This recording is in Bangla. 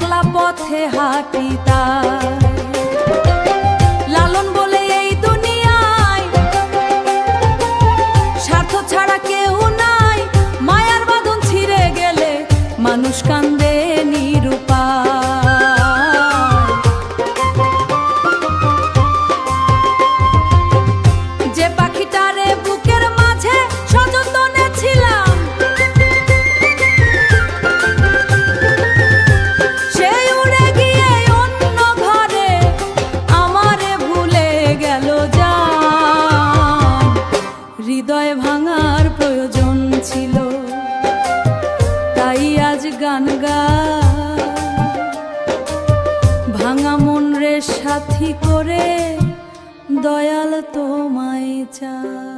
একলা পথে হাঁটি তাই। লালন বলে এই দুনিয়ায় স্বার্থ ছাড়া কেউ নাই, মায়ার বাঁধন ছিঁড়ে গেলে মানুষ কান্দে নিরুপায়। যে পাখিটারে বুকের মাঝে সযতনে ছিলাম, সেই উড়ে গিয়ে অন্য ঘরে আমারে ভুলে গেল জান। হৃদয় ভাঙার প্রয়োজন ছিল, তাই আজ গান গাই। ভাঙা মন রে সাথী করে দয়াল তোমায় চায়।